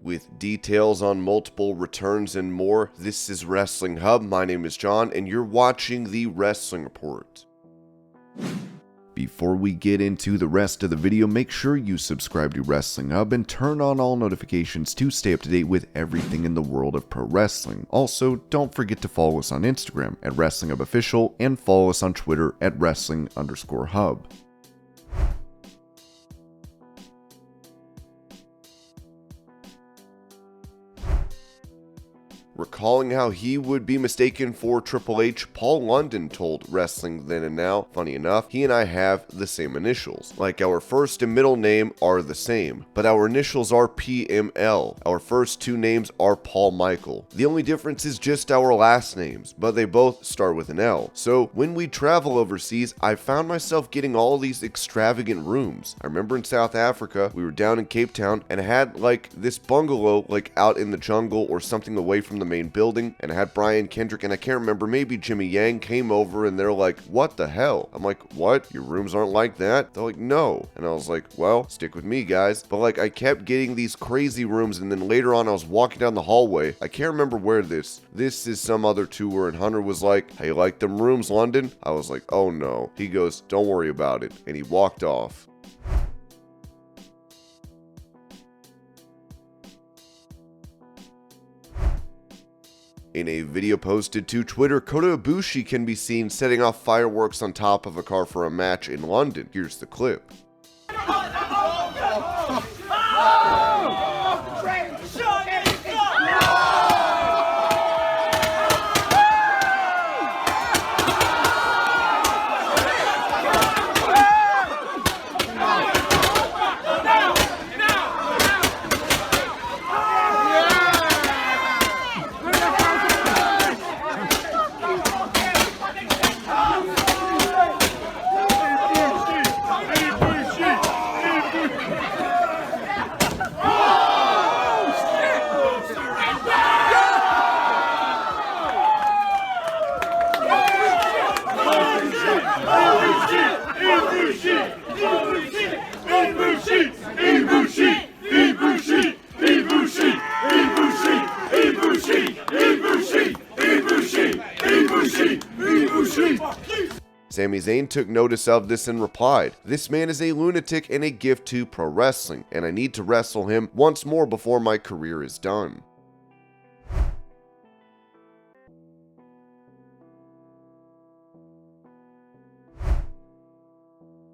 With details on multiple returns and more, this is Wrestling Hub. My name is John, and you're watching the Wrestling Report. Before we get into the rest of the video, make sure you subscribe to Wrestling Hub and turn on all notifications to stay up to date with everything in the world of pro wrestling. Also, don't forget to follow us on Instagram at Wrestling Hub Official and follow us on Twitter at Wrestling_Hub. Recalling how he would be mistaken for Triple H, Paul London told Wrestling Then and Now, funny enough, he and I have the same initials. Like our first and middle name are the same, but our initials are PML. Our first two names are Paul Michael. The only difference is just our last names, but they both start with an L. So when we travel overseas, I found myself getting all these extravagant rooms. I remember in South Africa, we were down in Cape Town and had like this bungalow like out in the jungle or something away from the main building, and I had Brian Kendrick and I can't remember, maybe Jimmy Yang came over and they're like, what the hell? I'm like, what? Your rooms aren't like that? They're like, no. And I was like, well, stick with me, guys. But like, I kept getting these crazy rooms, and then later on I was walking down the hallway. I can't remember where this is some other tour, and Hunter was like, hey, like them rooms, London? I was like, oh no. He goes, don't worry about it. And he walked off. In a video posted to Twitter, Kota Ibushi can be seen setting off fireworks on top of a car for a match in London. Here's the clip. Sami Zayn took notice of this and replied, "This man is a lunatic and a gift to pro wrestling, and I need to wrestle him once more before my career is done."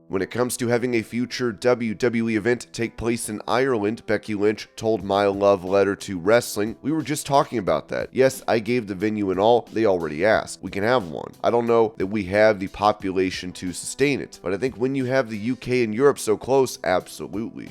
When it comes to having a future WWE event take place in Ireland, Becky Lynch told My Love Letter to Wrestling, "We were just talking about that. Yes, I gave the venue and all, they already asked. We can have one. I don't know that we have the population to sustain it, but I think when you have the UK and Europe so close, absolutely."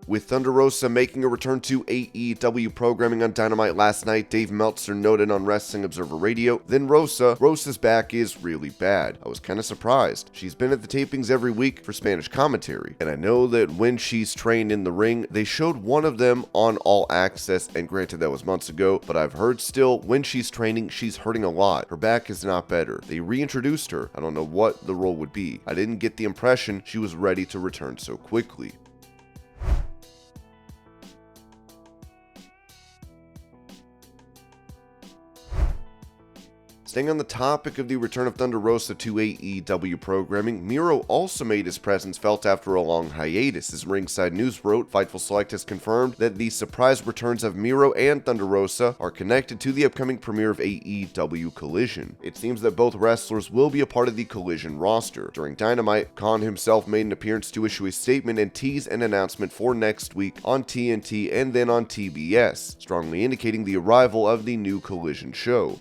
With Thunder Rosa making a return to AEW programming on Dynamite last night, Dave Meltzer noted on Wrestling Observer Radio, then Rosa's back is really bad. I was kind of surprised. She's been at the tapings every week for Spanish commentary, and I know that when she's trained in the ring, they showed one of them on All Access, and granted that was months ago, but I've heard still, when she's training, she's hurting a lot. Her back is not better. They reintroduced her. I don't know what the role would be. I didn't get the impression she was ready to return so quickly. Staying on the topic of the return of Thunder Rosa to AEW programming, Miro also made his presence felt after a long hiatus. As Ringside News wrote, Fightful Select has confirmed that the surprise returns of Miro and Thunder Rosa are connected to the upcoming premiere of AEW Collision. It seems that both wrestlers will be a part of the Collision roster. During Dynamite, Khan himself made an appearance to issue a statement and tease an announcement for next week on TNT and then on TBS, strongly indicating the arrival of the new Collision show.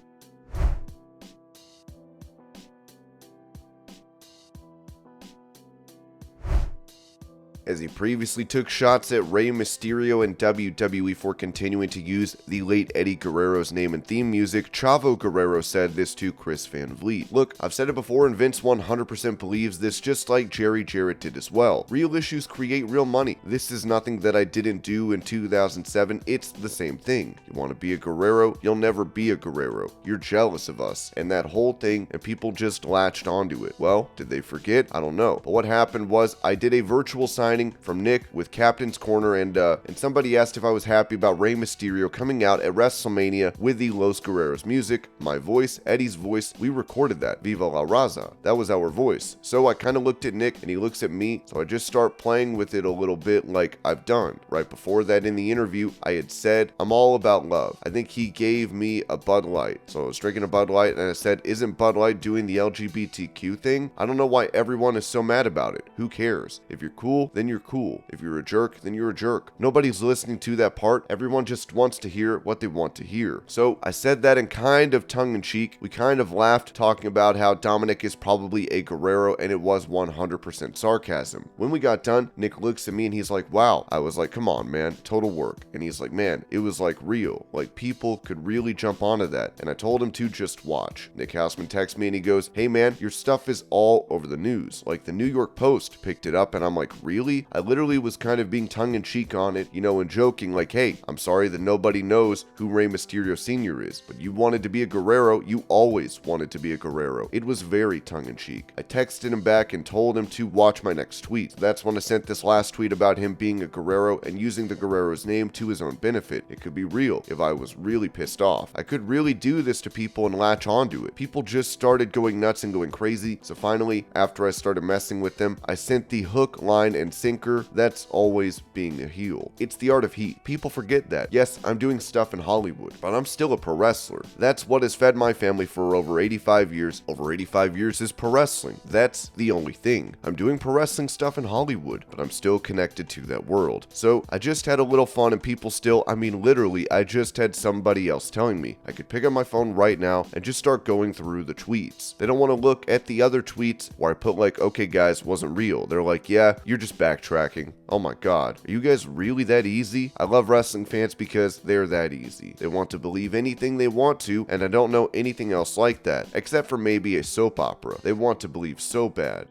as he previously took shots at Rey Mysterio and WWE for continuing to use the late Eddie Guerrero's name and theme music. Chavo Guerrero said this to Chris Van Vliet. Look, I've said it before and Vince 100% believes this, just like Jerry Jarrett did as well. Real issues create real money. This is nothing that I didn't do in 2007. It's the same thing. You want to be a Guerrero? You'll never be a Guerrero. You're jealous of us. And that whole thing, and people just latched onto it. Well, did they forget? I don't know. But what happened was I did a virtual signing from Nick with Captain's Corner, and somebody asked if I was happy about Rey Mysterio coming out at WrestleMania with the Los Guerreros music, my voice, Eddie's voice. We recorded that. Viva la Raza. That was our voice. So I kind of looked at Nick and he looks at me. So I just start playing with it a little bit like I've done. Right before that in the interview, I had said, I'm all about love. I think he gave me a Bud Light. So I was drinking a Bud Light and I said, isn't Bud Light doing the LGBTQ thing? I don't know why everyone is so mad about it. Who cares? If you're cool, then you're cool. If you're a jerk, then you're a jerk. Nobody's listening to that part. Everyone just wants to hear what they want to hear. So I said that in kind of tongue-in-cheek. We kind of laughed talking about how Dominic is probably a Guerrero, and it was 100% sarcasm. When we got done, Nick looks at me and he's like, wow. I was like, come on, man, total work. And he's like, man, it was like real. Like people could really jump onto that. And I told him to just watch. Nick Houseman texts me and he goes, hey man, your stuff is all over the news. Like the New York Post picked it up, and I'm like, really? I literally was kind of being tongue-in-cheek on it, and joking like, hey, I'm sorry that nobody knows who Rey Mysterio Sr. is, but you wanted to be a Guerrero. You always wanted to be a Guerrero. It was very tongue-in-cheek. I texted him back and told him to watch my next tweet. That's when I sent this last tweet about him being a Guerrero and using the Guerrero's name to his own benefit. It could be real if I was really pissed off. I could really do this to people and latch onto it. People just started going nuts and going crazy. So finally, after I started messing with them, I sent the hook, line, and sinker. That's always being a heel. It's the art of heat. People forget that. Yes, I'm doing stuff in Hollywood, but I'm still a pro wrestler. That's what has fed my family for over 85 years. Over 85 years is pro wrestling. That's the only thing. I'm doing pro wrestling stuff in Hollywood, but I'm still connected to that world. So I just had a little fun, and people still, literally, I just had somebody else telling me I could pick up my phone right now and just start going through the tweets. They don't want to look at the other tweets where I put like, okay guys, wasn't real. They're like, yeah, you're just backtracking. Oh my god, are you guys really that easy? I love wrestling fans because they're that easy. They want to believe anything they want to, and I don't know anything else like that, except for maybe a soap opera. They want to believe so bad.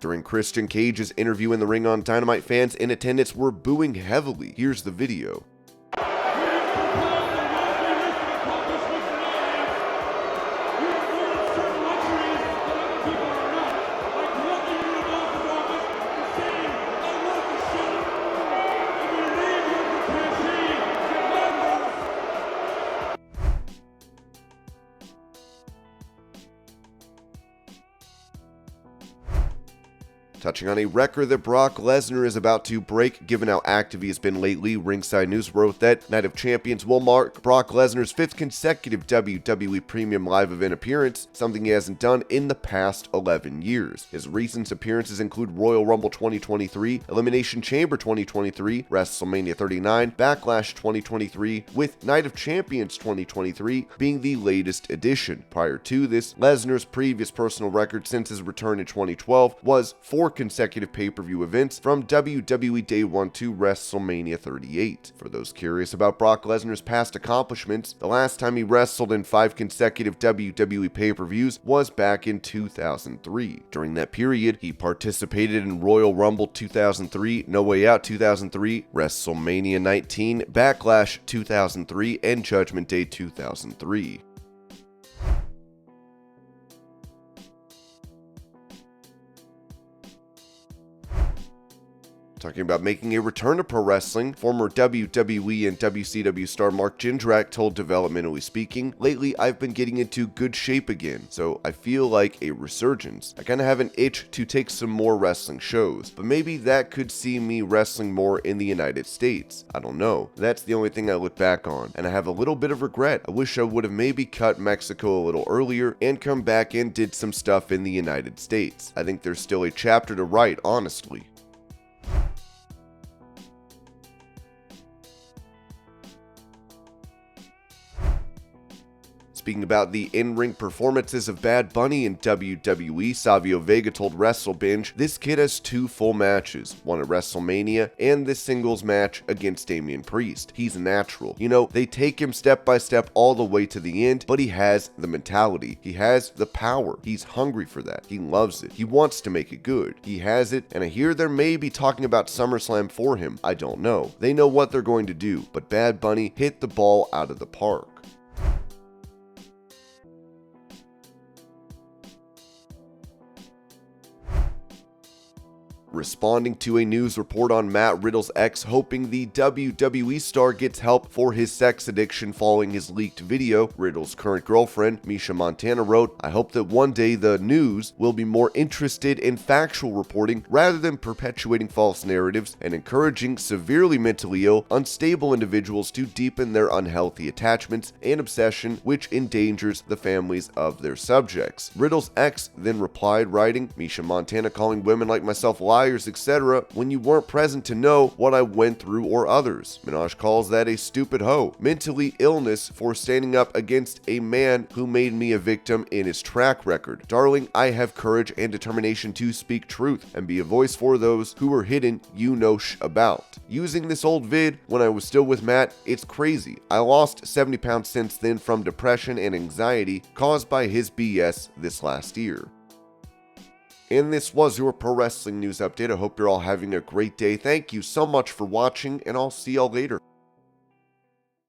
During Christian Cage's interview in the ring on Dynamite, fans in attendance were booing heavily. Here's the video. Touching on a record that Brock Lesnar is about to break, given how active he has been lately, Ringside News wrote that Night of Champions will mark Brock Lesnar's 5th consecutive WWE Premium Live Event appearance, something he hasn't done in the past 11 years. His recent appearances include Royal Rumble 2023, Elimination Chamber 2023, WrestleMania 39, Backlash 2023, with Night of Champions 2023 being the latest edition. Prior to this, Lesnar's previous personal record since his return in 2012 was 4 consecutive pay-per-view events from WWE Day 1 to WrestleMania 38. For those curious about Brock Lesnar's past accomplishments, the last time he wrestled in 5 consecutive WWE pay-per-views was back in 2003. During that period, he participated in Royal Rumble 2003, No Way Out 2003, WrestleMania 19, Backlash 2003, and Judgment Day 2003. Talking about making a return to pro wrestling, former WWE and WCW star Mark Jindrak told Developmentally Speaking, lately I've been getting into good shape again, so I feel like a resurgence. I kind of have an itch to take some more wrestling shows, but maybe that could see me wrestling more in the United States. I don't know. That's the only thing I look back on, and I have a little bit of regret. I wish I would have maybe cut Mexico a little earlier and come back and did some stuff in the United States. I think there's still a chapter to write, honestly. Speaking about the in-ring performances of Bad Bunny in WWE, Savio Vega told WrestleBinge, "This kid has 2 full matches, one at WrestleMania and this singles match against Damian Priest. He's natural. You know, they take him step by step all the way to the end, but he has the mentality. He has the power. He's hungry for that. He loves it. He wants to make it good. He has it, and I hear they're maybe talking about Summerslam for him. I don't know. They know what they're going to do, but Bad Bunny hit the ball out of the park." Responding to a news report on Matt Riddle's ex hoping the WWE star gets help for his sex addiction following his leaked video, Riddle's current girlfriend, Misha Montana, wrote, "I hope that one day the news will be more interested in factual reporting rather than perpetuating false narratives and encouraging severely mentally ill, unstable individuals to deepen their unhealthy attachments and obsession, which endangers the families of their subjects." Riddle's ex then replied, writing, "Misha Montana calling women like myself liars, etc. when you weren't present to know what I went through or others. Minaj calls that a stupid hoe. Mentally illness for standing up against a man who made me a victim in his track record. Darling, I have courage and determination to speak truth and be a voice for those who are hidden you know about. Using this old vid when I was still with Matt, it's crazy. I lost 70 pounds since then from depression and anxiety caused by his BS this last year." And this was your pro wrestling news update. I hope you're all having a great day. Thank you so much for watching, and I'll see y'all later.